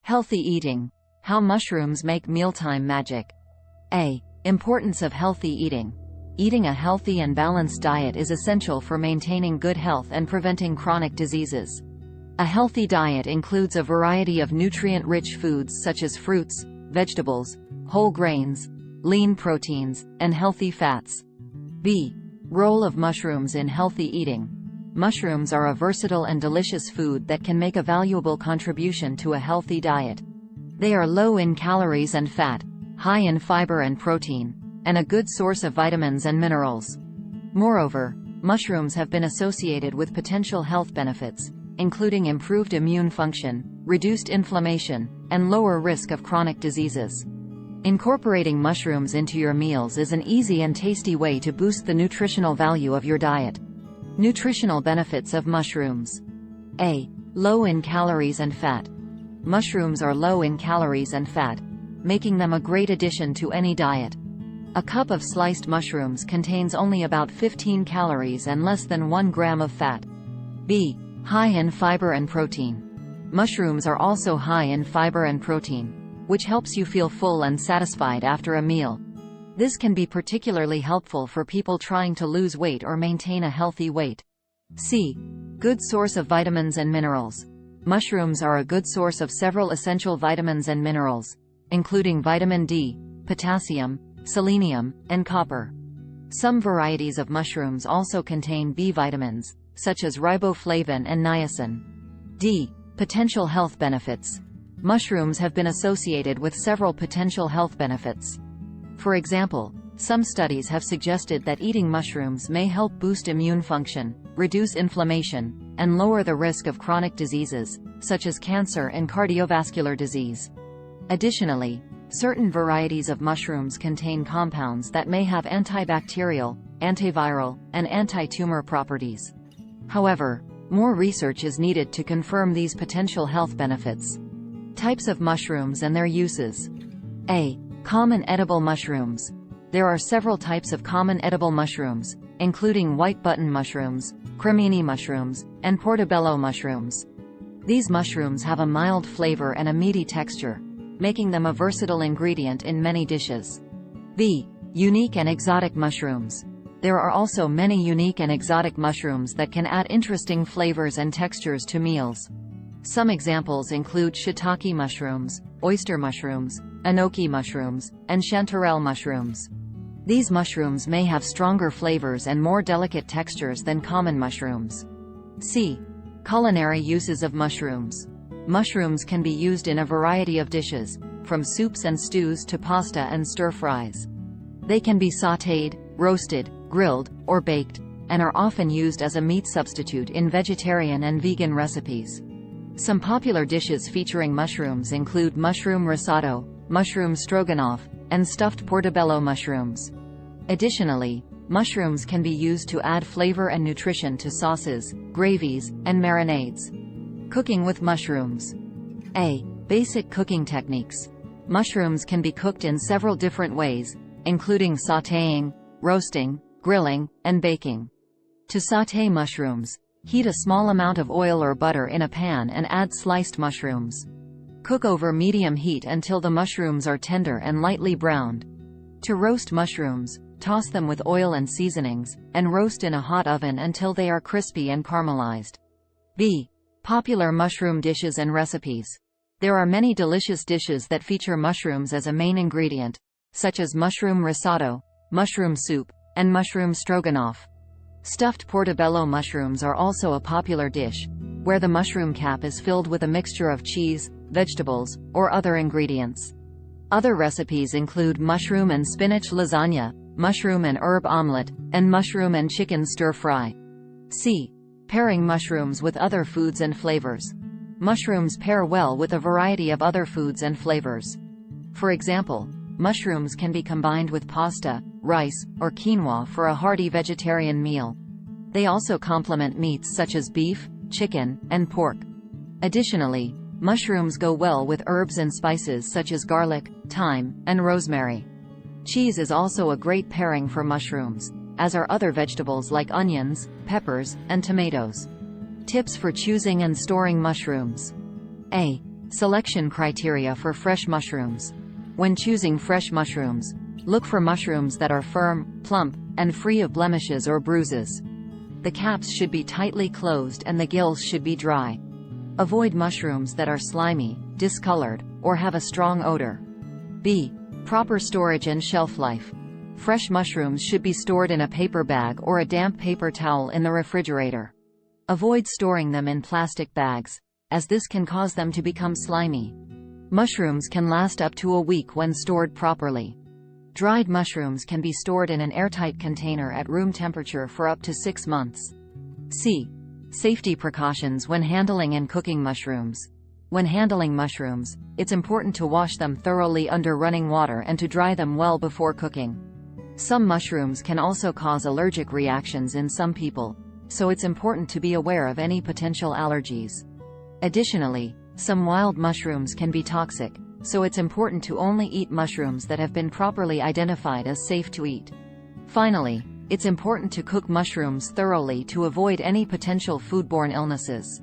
Healthy eating. How mushrooms make mealtime magic. A. Importance of healthy eating. Eating a healthy and balanced diet is essential for maintaining good health and preventing chronic diseases. A healthy diet includes a variety of nutrient-rich foods such as fruits, vegetables, whole grains, lean proteins, and healthy fats. B. Role of mushrooms in healthy eating. Mushrooms are a versatile and delicious food that can make a valuable contribution to a healthy diet. They are low in calories and fat, high in fiber and protein, and a good source of vitamins and minerals. Moreover, mushrooms have been associated with potential health benefits, including improved immune function, reduced inflammation, and lower risk of chronic diseases. Incorporating mushrooms into your meals is an easy and tasty way to boost the nutritional value of your diet. Nutritional benefits of mushrooms. A. Low in calories and fat. Mushrooms are low in calories and fat, making them a great addition to any diet. A cup of sliced mushrooms contains only about 15 calories and less than 1 gram of fat. B. High in fiber and protein. Mushrooms are also high in fiber and protein, which helps you feel full and satisfied after a meal. This can be particularly helpful for people trying to lose weight or maintain a healthy weight. C. Good source of vitamins and minerals. Mushrooms are a good source of several essential vitamins and minerals, including vitamin D, potassium, selenium, and copper. Some varieties of mushrooms also contain B vitamins, such as riboflavin and niacin. D. Potential health benefits. Mushrooms have been associated with several potential health benefits. For example, some studies have suggested that eating mushrooms may help boost immune function, reduce inflammation, and lower the risk of chronic diseases, such as cancer and cardiovascular disease. Additionally, certain varieties of mushrooms contain compounds that may have antibacterial, antiviral, and anti-tumor properties. However, more research is needed to confirm these potential health benefits. Types of mushrooms and their uses. A. Common edible mushrooms. There are several types of common edible mushrooms, including white button mushrooms, cremini mushrooms, and portobello mushrooms. These mushrooms have a mild flavor and a meaty texture, making them a versatile ingredient in many dishes. B. Unique and exotic mushrooms. There are also many unique and exotic mushrooms that can add interesting flavors and textures to meals. Some examples include shiitake mushrooms, oyster mushrooms, enoki mushrooms, and chanterelle mushrooms. These mushrooms may have stronger flavors and more delicate textures than common mushrooms. C. Culinary uses of mushrooms. Mushrooms can be used in a variety of dishes, from soups and stews to pasta and stir-fries. They can be sautéed, roasted, grilled, or baked, and are often used as a meat substitute in vegetarian and vegan recipes. Some popular dishes featuring mushrooms include mushroom risotto, mushroom stroganoff, and stuffed portobello mushrooms. Additionally, mushrooms can be used to add flavor and nutrition to sauces, gravies, and marinades. Cooking with mushrooms. A. Basic cooking techniques. Mushrooms can be cooked in several different ways, including sautéing, roasting, grilling, and baking. To sauté mushrooms, heat a small amount of oil or butter in a pan and add sliced mushrooms. Cook over medium heat until the mushrooms are tender and lightly browned. To roast mushrooms, toss them with oil and seasonings, and roast in a hot oven until they are crispy and caramelized. B. Popular mushroom dishes and recipes. There are many delicious dishes that feature mushrooms as a main ingredient, such as mushroom risotto, mushroom soup, and mushroom stroganoff. Stuffed portobello mushrooms are also a popular dish, where the mushroom cap is filled with a mixture of cheese, vegetables, or other ingredients. Other recipes include mushroom and spinach lasagna, mushroom and herb omelette, and mushroom and chicken stir-fry. C. Pairing mushrooms with other foods and flavors. Mushrooms pair well with a variety of other foods and flavors. For example, mushrooms can be combined with pasta, rice, or quinoa for a hearty vegetarian meal. They also complement meats such as beef, chicken, and pork. Additionally, mushrooms go well with herbs and spices such as garlic, thyme, and rosemary. Cheese is also a great pairing for mushrooms, as are other vegetables like onions, peppers, and tomatoes. Tips for choosing and storing mushrooms. A. Selection criteria for fresh mushrooms. When choosing fresh mushrooms, look for mushrooms that are firm, plump, and free of blemishes or bruises. The caps should be tightly closed and the gills should be dry. Avoid mushrooms that are slimy, discolored, or have a strong odor. B. Proper storage and shelf life. Fresh mushrooms should be stored in a paper bag or a damp paper towel in the refrigerator. Avoid storing them in plastic bags, as this can cause them to become slimy. Mushrooms can last up to a week when stored properly. Dried mushrooms can be stored in an airtight container at room temperature for up to 6 months. C. Safety precautions when handling and cooking mushrooms. When handling mushrooms, it's important to wash them thoroughly under running water and to dry them well before cooking. Some mushrooms can also cause allergic reactions in some people, so it's important to be aware of any potential allergies. Additionally, some wild mushrooms can be toxic, so it's important to only eat mushrooms that have been properly identified as safe to eat. Finally, it's important to cook mushrooms thoroughly to avoid any potential foodborne illnesses.